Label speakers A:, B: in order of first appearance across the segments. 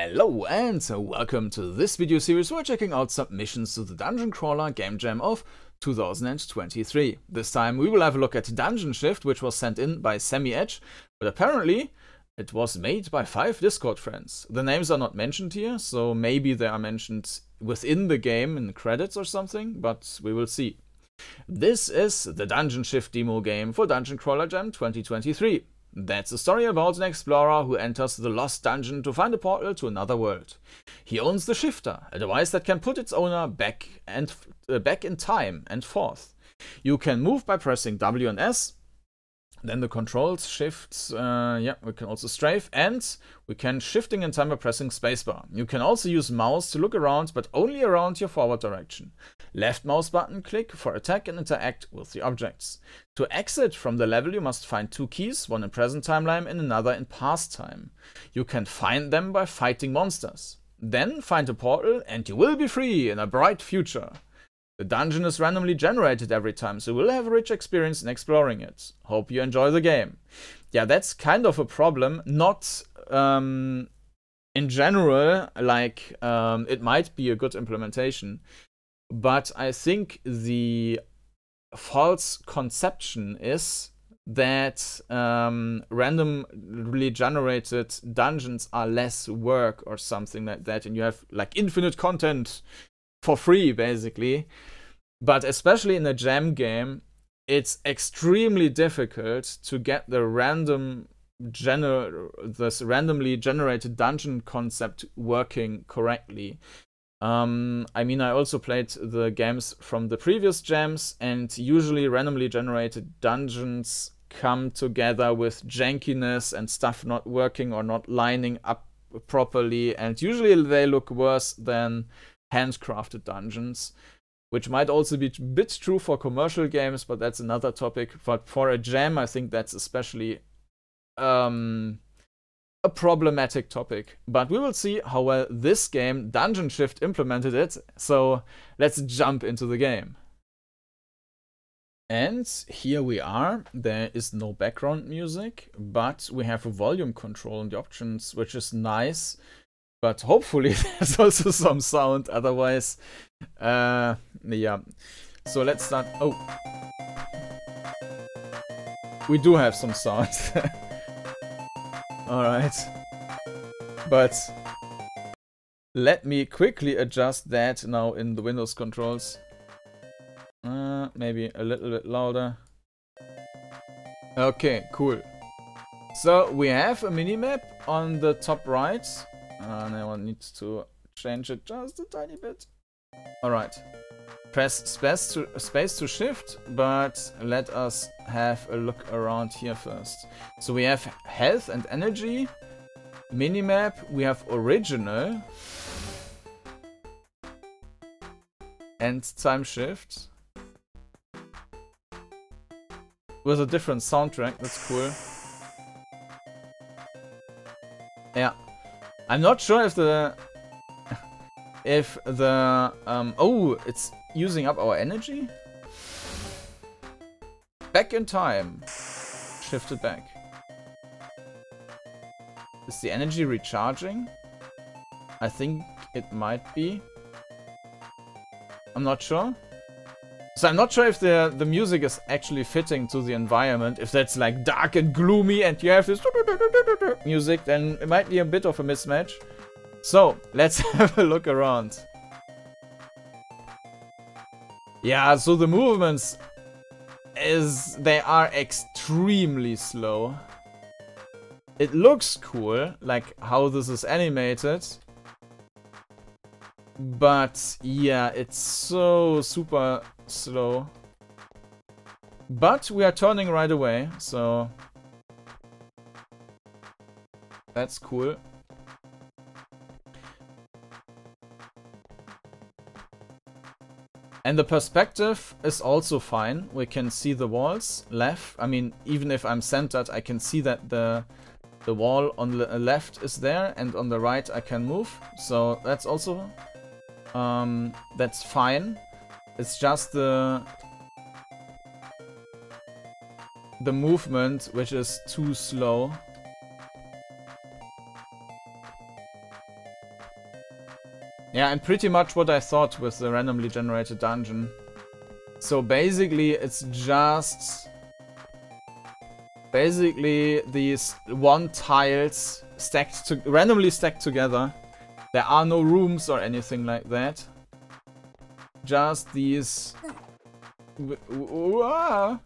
A: Hello and welcome to this video series where we're checking out submissions to the Dungeoncrawler Gamejam of 2023. This time we will have a look at DungeonShift, which was sent in by SammyEdge, but apparently it was made by 5 Discord friends. The names are not mentioned here, so maybe they are mentioned within the game in the credits or something, but we will see. This is the DungeonShift demo game for Dungeoncrawler Jam 2023. That's a story about an explorer who enters the lost dungeon to find a portal to another world. He owns the Shifter, a device that can put its owner back in time and forth. You can move by pressing W and S, then the controls shifts, we can also strafe, and we can shifting in time by pressing spacebar. You can also use mouse to look around, but only around your forward direction. Left mouse button click for attack and interact with the objects. To exit from the level you must find 2 keys, one in present timeline and another in past time. You can find them by fighting monsters. Then find a portal and you will be free in a bright future. The dungeon is randomly generated every time, so you will have a rich experience in exploring it. Hope you enjoy the game. Yeah, that's kind of a problem. Not in general, like it might be a good implementation, but I think the false conception is that randomly generated dungeons are less work or something like that, and you have like infinite content for free basically. But especially in a jam game, it's extremely difficult to get the randomly generated dungeon concept working correctly. I mean, I also played the games from the previous jams, and usually randomly generated dungeons come together with jankiness and stuff not working or not lining up properly, and usually they look worse than handcrafted dungeons, which might also be a bit true for commercial games, but that's another topic. But for a jam, I think that's especially a problematic topic. But we will see how well this game, DungeonShift, implemented it. So let's jump into the game. And here we are. There is no background music, but we have a volume control in the options, which is nice. But hopefully there's also some sound, otherwise, yeah. So let's start. Oh, we do have some sound. Alright. But let me quickly adjust that now in the Windows controls. Maybe a little bit louder. Okay, cool. So we have a minimap on the top right. Now I need to change it just a tiny bit. Alright. Press space to shift, but let us have a look around here first. So we have health and energy, minimap, we have original, and time shift. With a different soundtrack, that's cool. Yeah. I'm not sure if the oh, it's using up our energy? Back in time. Shifted back. Is the energy recharging? I think it might be. I'm not sure. So I'm not sure if the music is actually fitting to the environment. If that's like dark and gloomy and you have this music, then it might be a bit of a mismatch. So let's have a look around. Yeah, so the movements they are extremely slow. It looks cool, like how this is animated. But yeah, it's so super slow. But we are turning right away, so that's cool. And the perspective is also fine. We can see the walls left. I mean, even if I'm centered, I can see that the wall on the left is there, and on the right I can move. So that's also that's fine. It's just the movement which is too slow. Yeah, and pretty much what I thought with the randomly generated dungeon. So basically, it's just... Basically, these one tiles randomly stacked together. There are no rooms or anything like that. Just these... The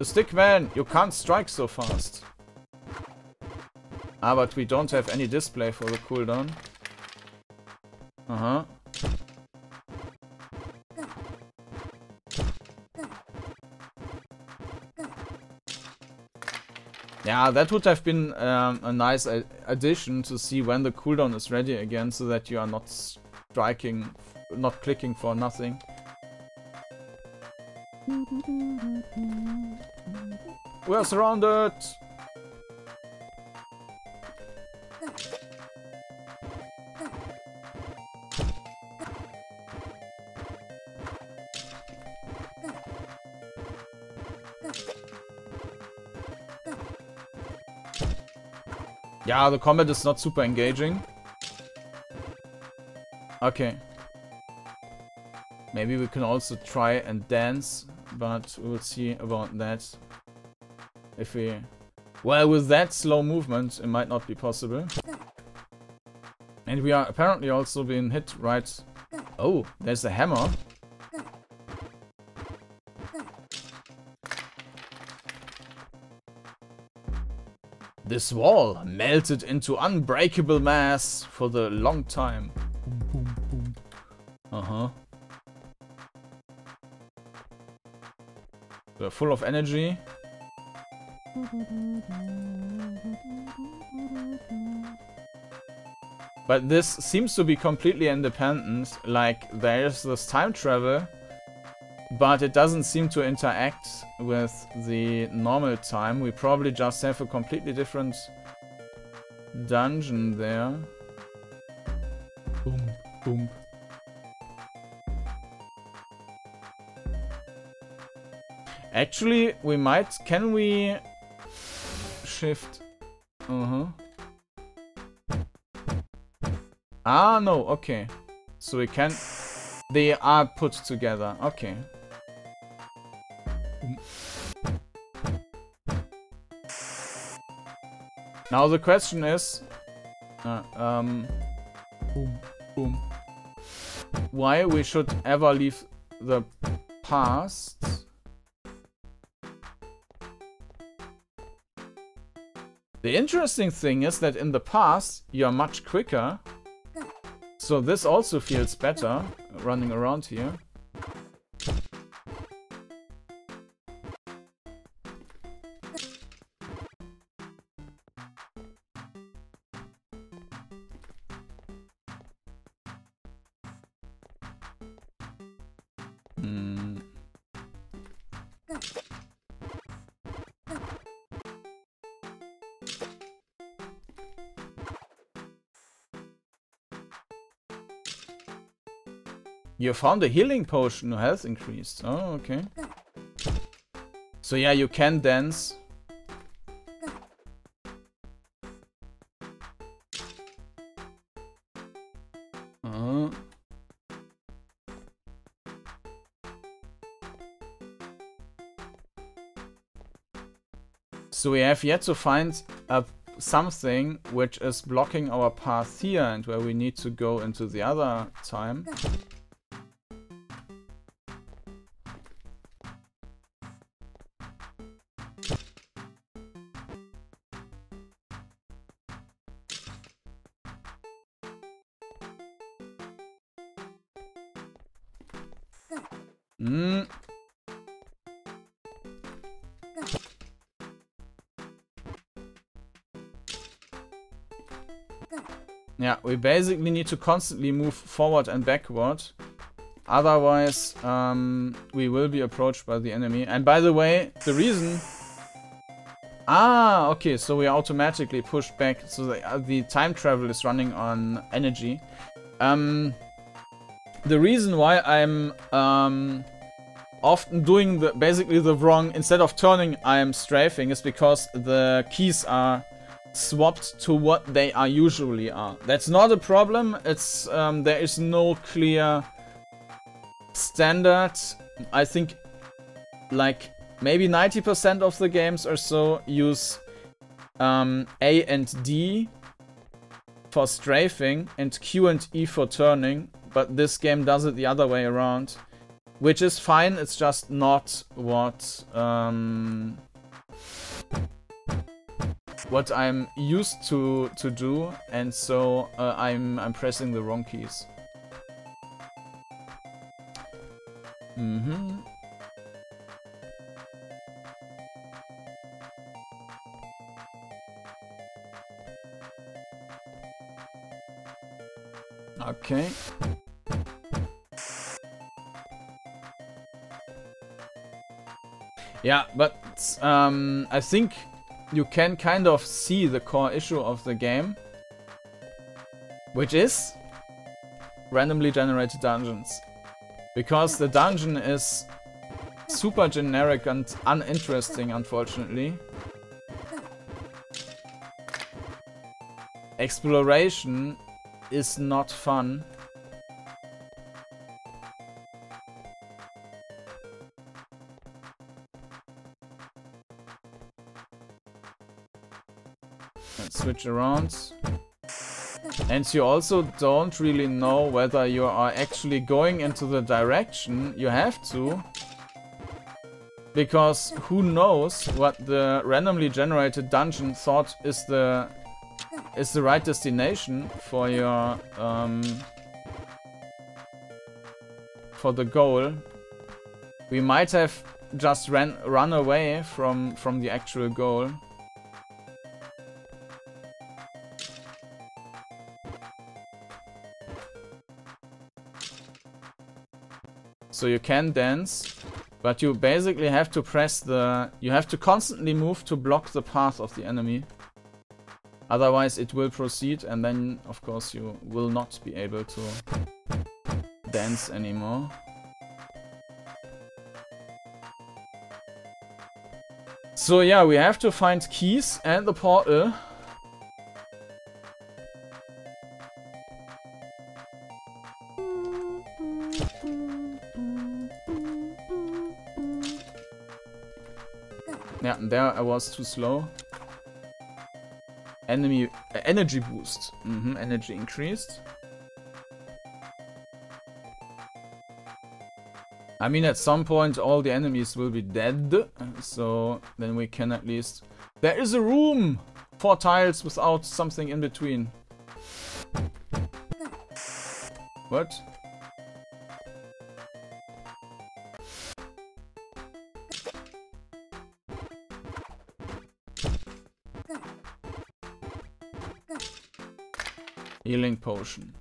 A: stick man, you can't strike so fast. Ah, but we don't have any display for the cooldown. Uh-huh. Yeah, that would have been a nice addition to see when the cooldown is ready again, so that you are not striking, not clicking for nothing. We're surrounded! Yeah, the combat is not super engaging. Okay. Maybe we can also try and dance, but we'll see about that. If we... Well, with that slow movement, it might not be possible. And we are apparently also being hit right... Oh, there's a hammer. This wall melted into unbreakable mass for the long time. Uh-huh. We're full of energy. But this seems to be completely independent. Like, there's this time travel, but it doesn't seem to interact with the normal time. We probably just have a completely different dungeon there. Boom, boom. Actually, we might... Can we... Shift? Uh-huh. Ah, no, okay. So we can... They are put together, okay. Now the question is... boom, boom. Why we should ever leave the past... The interesting thing is that in the past, you're much quicker. So this also feels better, running around here. You found a healing potion, health increased. Oh, okay. So yeah, you can dance. So we have yet to find something which is blocking our path here and where we need to go into the other time. Yeah, we basically need to constantly move forward and backward. Otherwise, we will be approached by the enemy. And by the way, the reason... Ah, okay, so we are automatically pushed back. So the time travel is running on energy. The reason why I'm often doing basically the wrong... Instead of turning, I'm strafing, is because the keys are swapped to what they are usually are. That's not a problem. It's there is no clear standard. I think like maybe 90% of the games or so use A and D for strafing and Q and E for turning, but this game does it the other way around, which is fine. It's just not what I'm used to do, and so I'm pressing the wrong keys. Okay. Yeah, but I think you can kind of see the core issue of the game, which is randomly generated dungeons. Because the dungeon is super generic and uninteresting, unfortunately. Exploration is not fun. Let's switch around. And you also don't really know whether you are actually going into the direction you have to. Because who knows what the randomly generated dungeon thought is the right destination for your for the goal. We might have just run away from the actual goal. So you can dance, but you basically have to press you have to constantly move to block the path of the enemy. Otherwise it will proceed, and then of course you will not be able to dance anymore. So yeah, we have to find keys and the portal. Yeah, and there I was too slow. Enemy energy boost. Energy increased. I mean, at some point all the enemies will be dead, so then we can at least... There is a room! 4 tiles without something in between. What? Healing potion.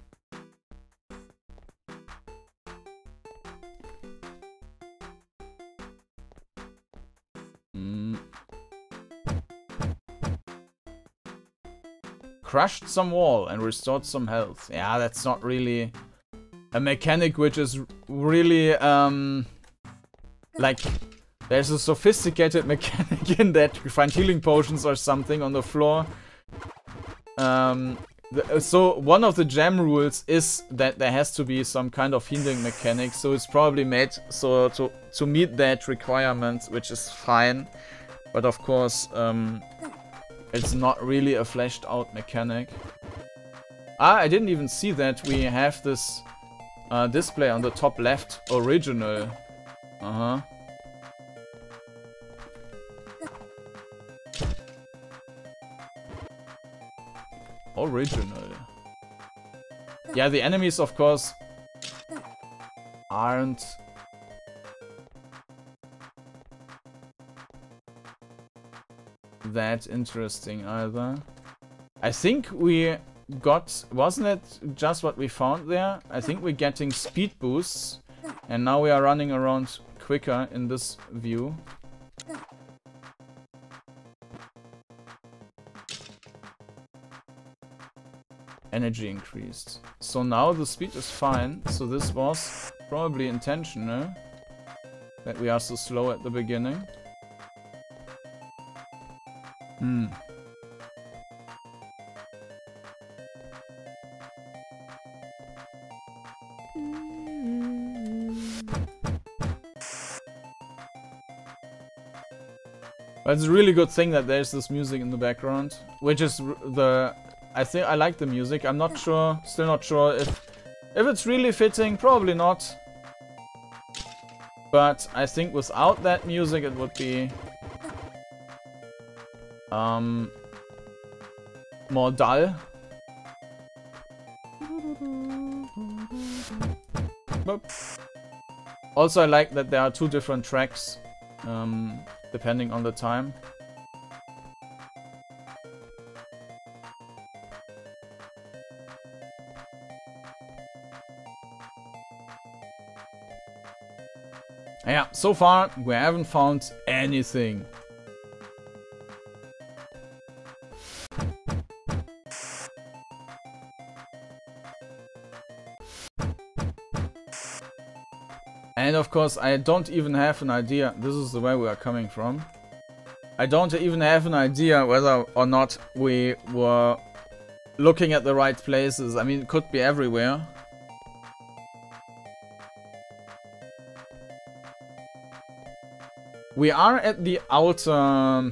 A: Crushed some wall and restored some health. Yeah, that's not really a mechanic which is really like there's a sophisticated mechanic in that you find healing potions or something on the floor. So one of the gem rules is that there has to be some kind of healing mechanic, so it's probably made so to meet that requirement, which is fine. But of course, it's not really a fleshed out mechanic. Ah, I didn't even see that we have this display on the top left, original. Original. Yeah, the enemies, of course, aren't that interesting either. I think we got... Wasn't it just what we found there? I think we're getting speed boosts, and now we are running around quicker in this view. Energy increased. So now the speed is fine. So this was probably intentional that we are so slow at the beginning. But it's a really good thing that there's this music in the background, which is I think I like the music. I'm not sure, still not sure if it's really fitting. Probably not. But I think without that music, it would be more dull. Also, I like that there are 2 different tracks, depending on the time. Yeah, so far we haven't found anything. And of course, I don't even have an idea. This is the way we are coming from. I don't even have an idea whether or not we were looking at the right places. I mean, it could be everywhere. We are at the outer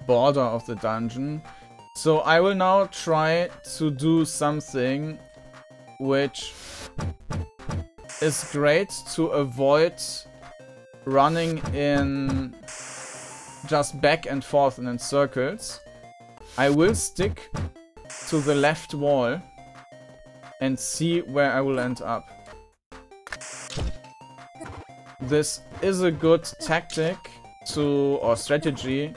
A: border of the dungeon. So I will now try to do something which is great to avoid running in just back and forth and in circles. I will stick to the left wall and see where I will end up. This is a good tactic or strategy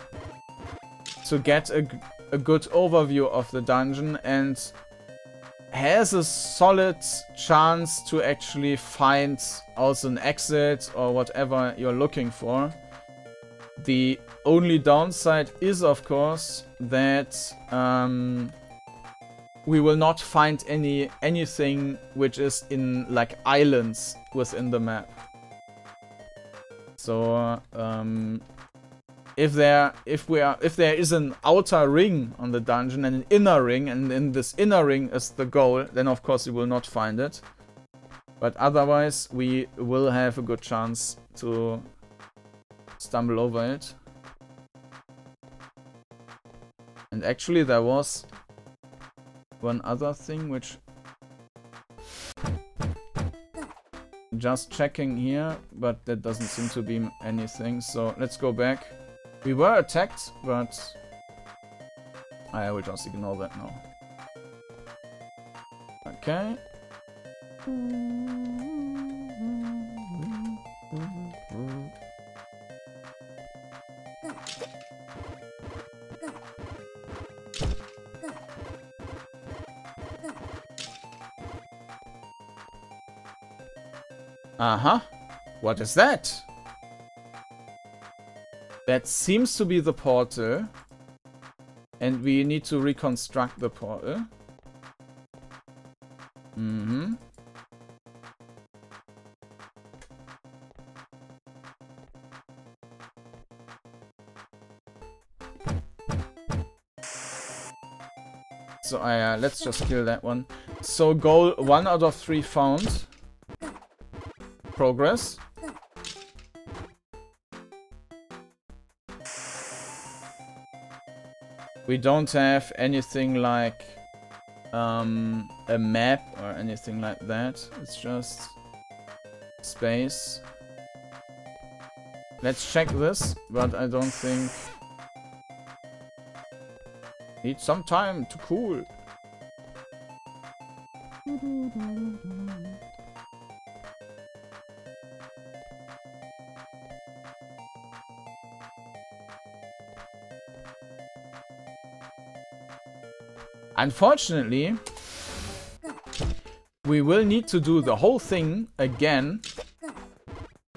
A: to get a good overview of the dungeon and has a solid chance to actually find also an exit or whatever you're looking for. The only downside is, of course, that we will not find anything which is in like islands within the map. So if there is an outer ring on the dungeon and an inner ring, and in this inner ring is the goal, then of course you will not find it. But otherwise we will have a good chance to stumble over it. And actually there was one other thing which... Just checking here, but that doesn't seem to be anything, so let's go back. We were attacked, but I will just ignore that now. Okay. Uh-huh. What is that? That seems to be the portal. And we need to reconstruct the portal. Mm-hmm. So let's just kill that one. So goal 1 out of 3 found. Progress. We don't have anything like a map or anything like that. It's just space. Let's check this, but I don't think... Need some time to cool. Unfortunately, we will need to do the whole thing again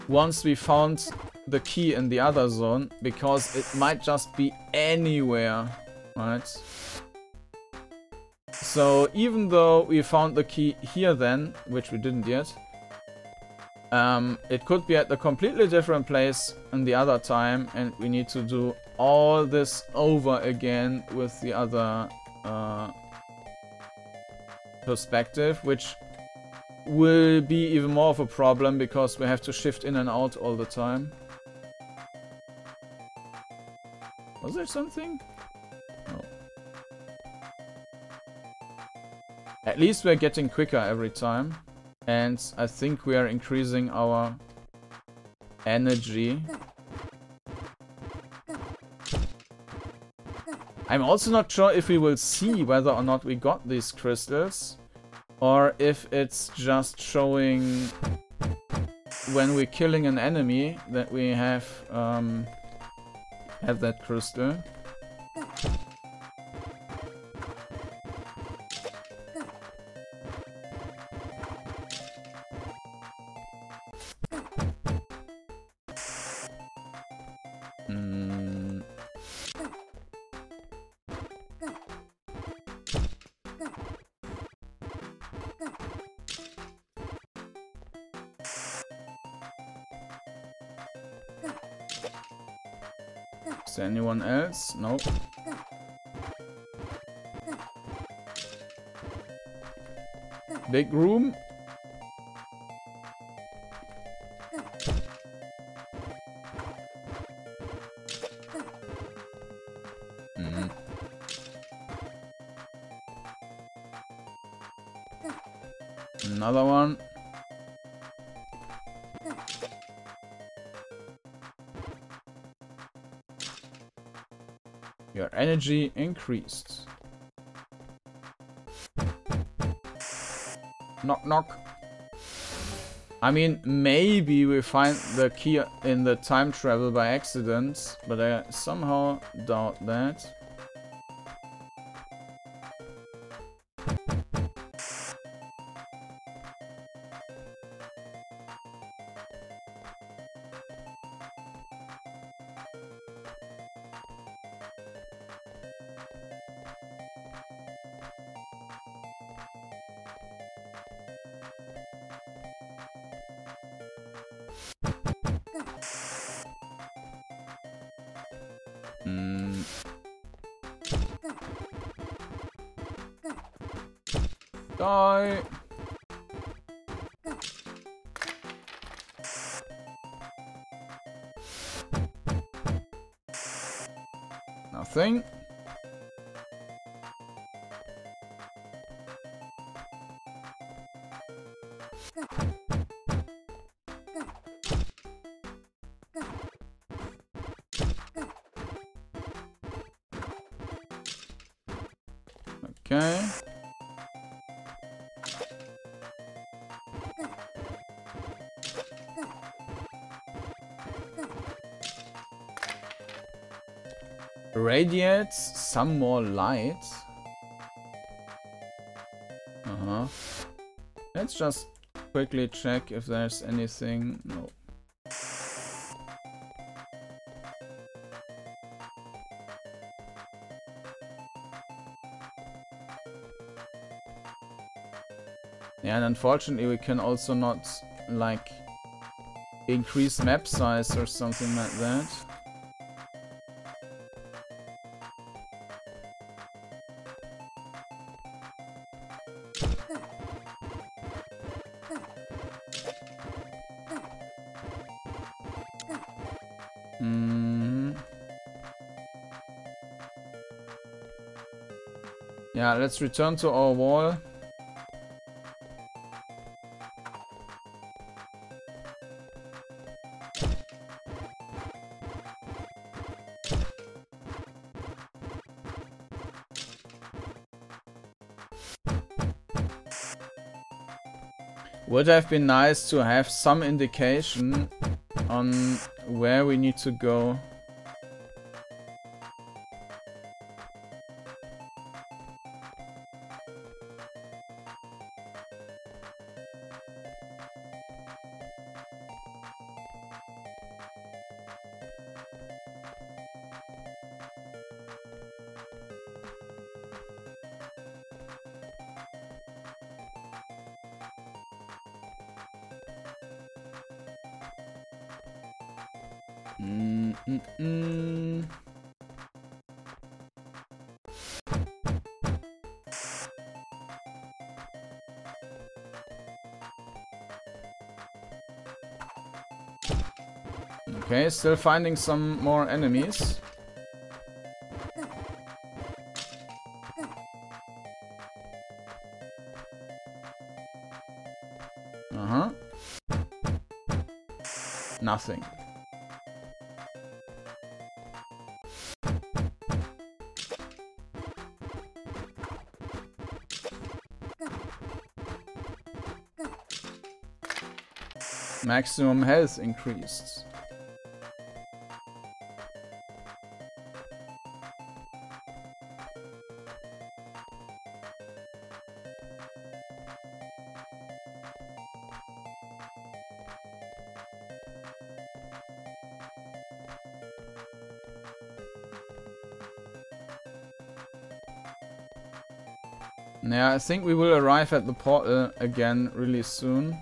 A: once we found the key in the other zone, because it might just be anywhere, right? So even though we found the key here then, which we didn't yet, it could be at a completely different place in the other time, and we need to do all this over again with the other perspective, which will be even more of a problem because we have to shift in and out all the time. Was there something? No. At least we're getting quicker every time. And I think we are increasing our energy. I'm also not sure if we will see whether or not we got these crystals, or if it's just showing when we're killing an enemy that we have that crystal. Is there anyone else? Nope. Big room. Another one. Your energy increased. Knock knock. I mean, maybe we find the key in the time travel by accident, but I somehow doubt that. Die. Nothing. Okay. Radiates some more light. Let's just quickly check if there's anything. No. Yeah, and unfortunately we can also not, like, increase map size or something like that. Yeah, let's return to our wall. Would have been nice to have some indication on where we need to go. Okay, still finding some more enemies. Uh-huh. Nothing. Maximum health increased. Yeah, I think we will arrive at the portal again really soon.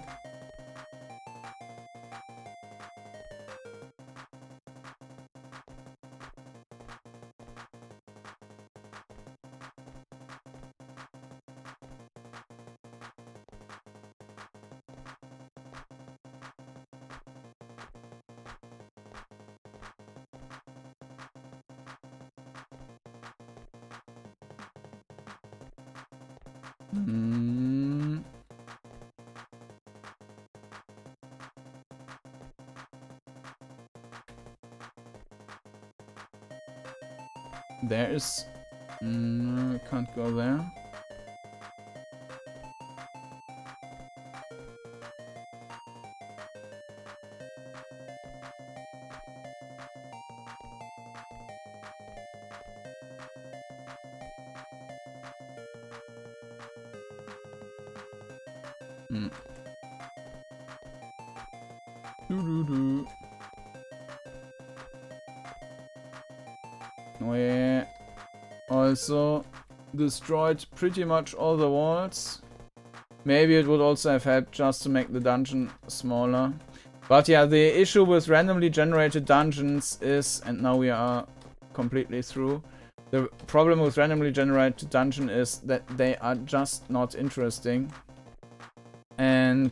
A: There is... I can't go there. We also destroyed pretty much all the walls. Maybe it would also have helped just to make the dungeon smaller. But yeah, the issue with randomly generated dungeons is, and now we are completely through, the problem with randomly generated dungeon is that they are just not interesting. And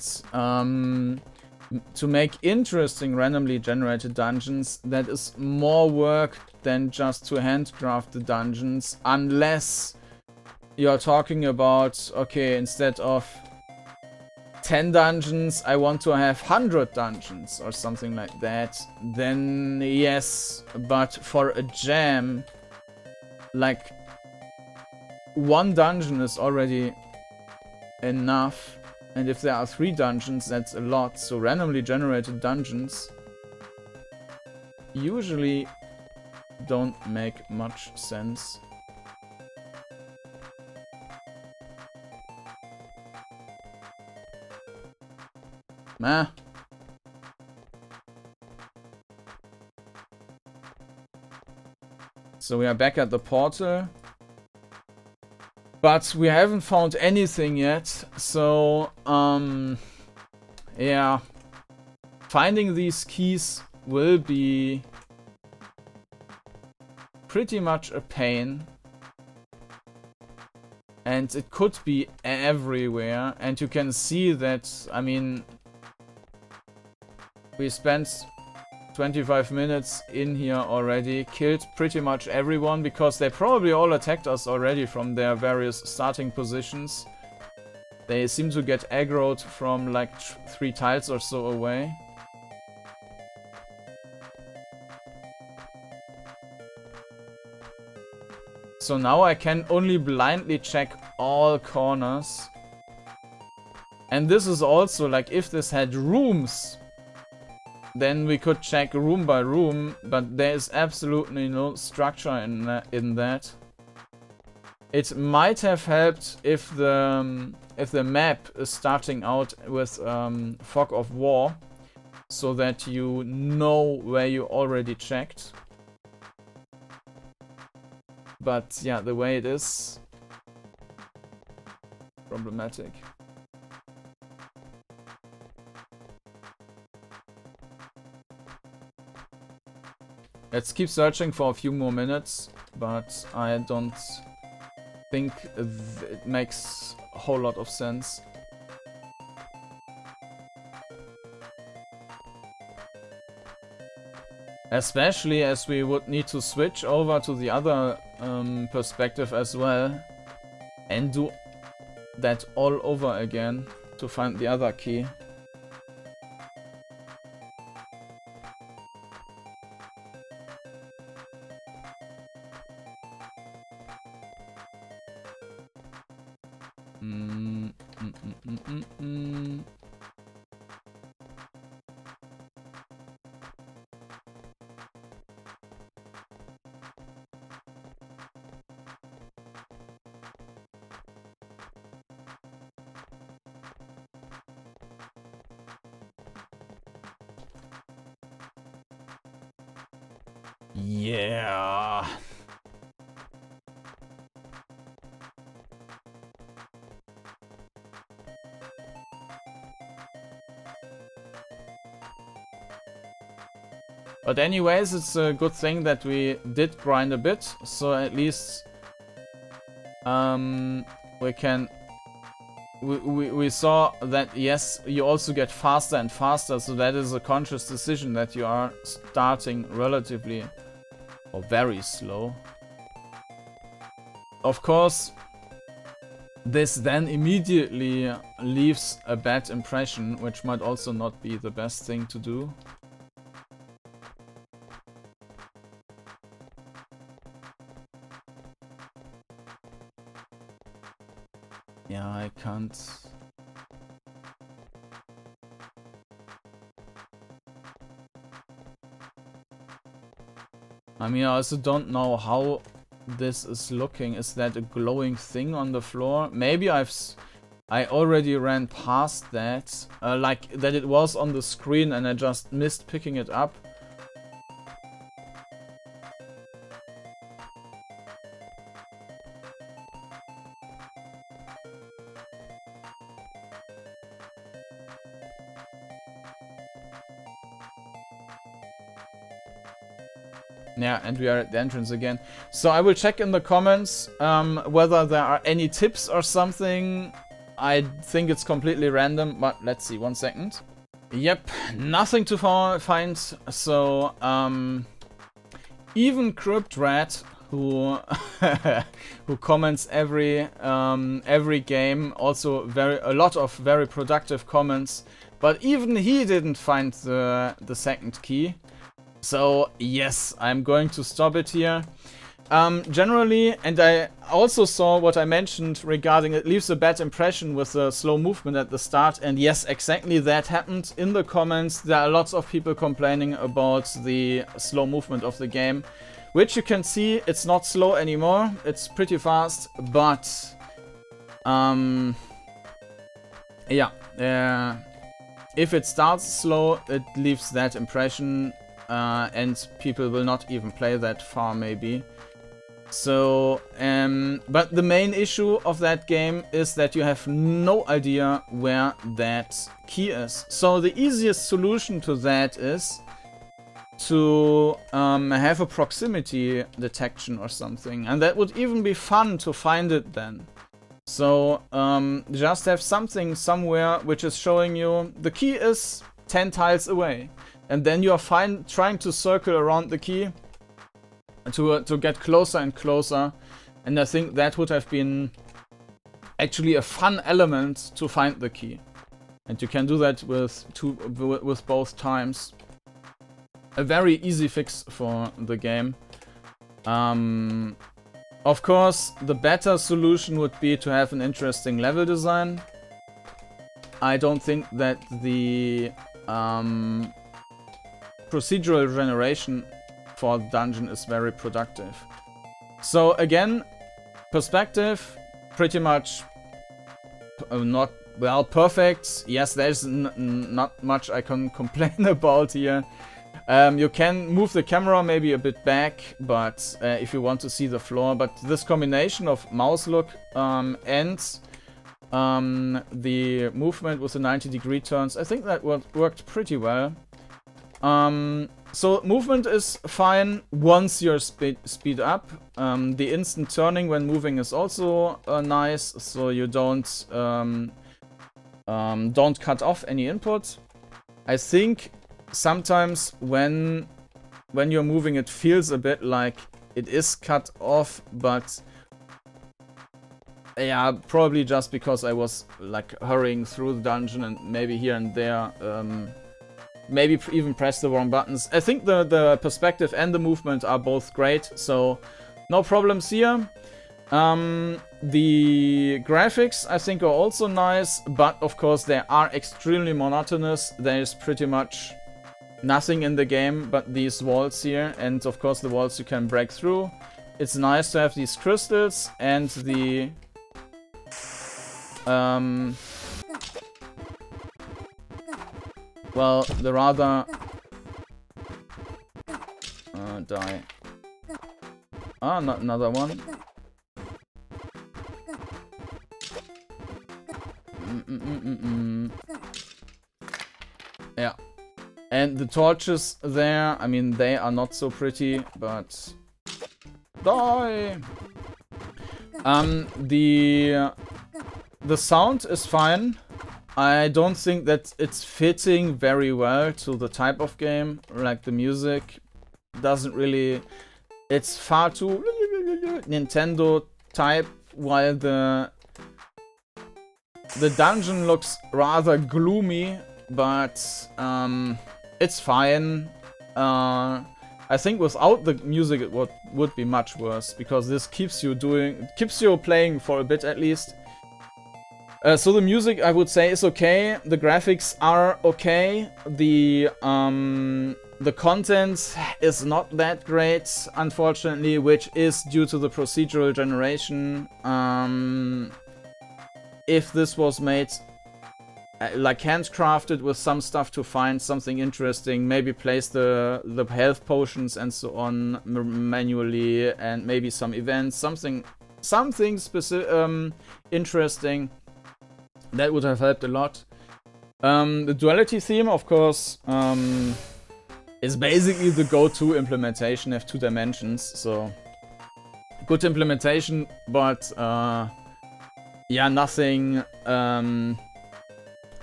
A: to make interesting randomly generated dungeons, that is more work than just to handcraft the dungeons, unless you're talking about, okay, instead of 10 dungeons, I want to have 100 dungeons or something like that, then yes, but for a jam, like, one dungeon is already enough. And if there are 3 dungeons, that's a lot. So randomly generated dungeons usually don't make much sense. Meh. So we are back at the portal. But we haven't found anything yet, so, yeah. Finding these keys will be pretty much a pain. And it could be everywhere, and you can see that, I mean, we spent 25 minutes in here already, killed pretty much everyone, because they probably all attacked us already from their various starting positions. They seem to get aggroed from like 3 tiles or so away. So now I can only blindly check all corners. And this is also like, if this had rooms, then we could check room by room, but there is absolutely no structure in that. It might have helped if the map is starting out with Fog of War, so that you know where you already checked. But yeah, the way it is, problematic. Let's keep searching for a few more minutes, but I don't think it makes a whole lot of sense. Especially as we would need to switch over to the other perspective as well. And do that all over again to find the other key. Yeah. But anyways, it's a good thing that we did grind a bit, so at least we can we saw that yes, you also get faster and faster, so that is a conscious decision that you are starting relatively or very slow. Of course, this then immediately leaves a bad impression, which might also not be the best thing to do. Yeah, I can't. I mean, I also don't know how this is looking. Is that a glowing thing on the floor? Maybe I already ran past that, like that it was on the screen and I just missed picking it up. Yeah, and we are at the entrance again. So I will check in the comments whether there are any tips or something. I think it's completely random, but let's see, 1 second. Yep, nothing to find. So even CryptRat, who who comments every game, also a lot of very productive comments, but even he didn't find the second key. So yes, I'm going to stop it here. Generally, and I also saw what I mentioned regarding it leaves a bad impression with the slow movement at the start, and yes, exactly that happened in the comments. There are lots of people complaining about the slow movement of the game, which you can see it's not slow anymore, it's pretty fast, but yeah, if it starts slow, it leaves that impression. And people will not even play that far, maybe. So, but the main issue of that game is that you have no idea where that key is. So the easiest solution to that is to have a proximity detection or something. And that would even be fun to find it then. So just have something somewhere which is showing you the key is 10 tiles away. And then you are trying to circle around the key to get closer and closer. And I think that would have been actually a fun element to find the key. And you can do that with both times. A very easy fix for the game. Of course, the better solution would be to have an interesting level design. I don't think that the procedural generation for the dungeon is very productive. So again, perspective, pretty much not, well, perfect. Yes, there's not much I can complain about here. You can move the camera maybe a bit back, but if you want to see the floor. But this combination of mouse look and the movement with the 90-degree turns, I think that worked pretty well. So movement is fine once you're speed up. The instant turning when moving is also nice, so you don't cut off any input. I think sometimes when when you're moving, it feels a bit like it is cut off, but yeah, probably just because I was like hurrying through the dungeon and maybe here and there, maybe even press the wrong buttons. I think the perspective and the movement are both great, so no problems here. The graphics I think are also nice, but of course they are extremely monotonous. There's pretty much nothing in the game but these walls here, and of course the walls you can break through. It's nice to have these crystals and the well, the rather die. Ah, not another one. Yeah. And the torches there, I mean, they are not so pretty, but die. The sound is fine. I don't think that it's fitting very well to the type of game. Like the music doesn't really, it's far too Nintendo type, while the dungeon looks rather gloomy, but it's fine. I think without the music it would be much worse, because this keeps you playing for a bit at least. So the music, I would say, is okay. The graphics are okay. The content is not that great, unfortunately, which is due to the procedural generation. If this was made like handcrafted with some stuff to find something interesting, maybe place the health potions and so on manually, and maybe some events, something specific, interesting, that would have helped a lot. The duality theme, of course, is basically the go-to implementation. Have 2 dimensions, so good implementation, but yeah, nothing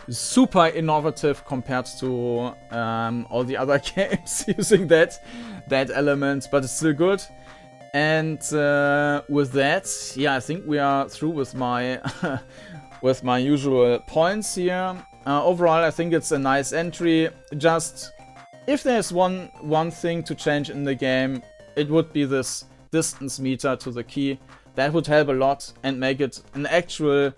A: super innovative compared to all the other games using that element, but it's still good. And with that, yeah, I think we are through with my with my usual points here. Overall, I think it's a nice entry. Just if there's one thing to change in the game, it would be this distance meter to the key. That would help a lot and make it an actual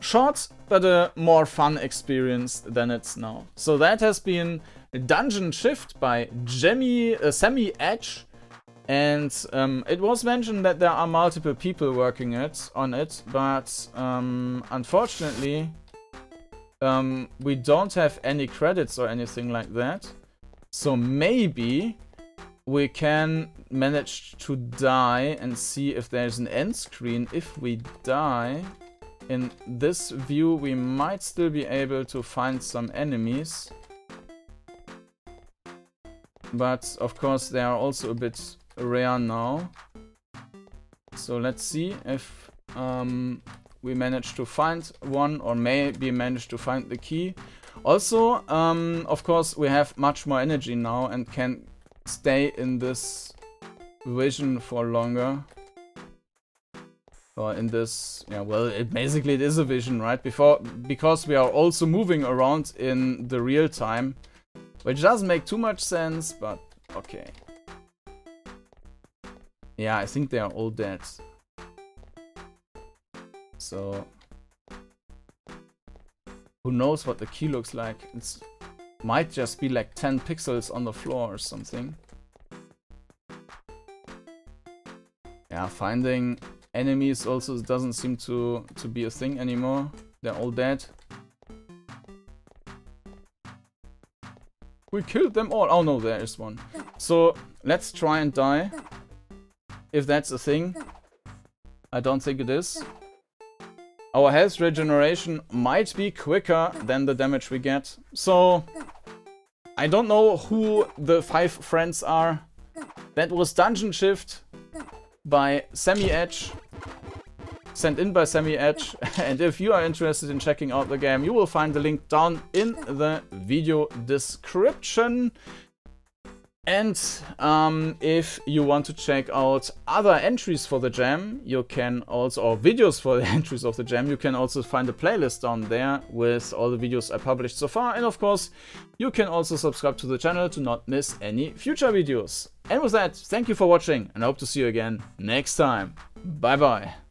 A: short but a more fun experience than it's now. So that has been DungeonShift by SammyEdge, and it was mentioned that there are multiple people working on it, but unfortunately we don't have any credits or anything like that. So maybe we can manage to die and see if there's an end screen. If we die in this view, we might still be able to find some enemies. But of course they are also a bit rare now. So let's see if we manage to find one, or maybe manage to find the key. Also, of course, we have much more energy now and can stay in this vision for longer. Or in this, yeah, well, basically it is a vision, right? Because we are also moving around in the real time, which doesn't make too much sense, but okay. Yeah, I think they are all dead. So who knows what the key looks like? It might just be like 10 pixels on the floor or something. Yeah, finding enemies also doesn't seem to be a thing anymore. They're all dead. We killed them all. Oh no, there is one. So let's try and die. If that's a thing. I don't think it is. Our health regeneration might be quicker than the damage we get. So I don't know who the 5 friends are. That was DungeonShift by SammyEdge, sent in by SammyEdge. And if you are interested in checking out the game, you will find the link down in the video description. And if you want to check out other entries for the jam, you can also, or videos for the entries of the jam, you can also find a playlist down there with all the videos I published so far. And of course, you can also subscribe to the channel to not miss any future videos. And with that, thank you for watching and I hope to see you again next time. Bye bye.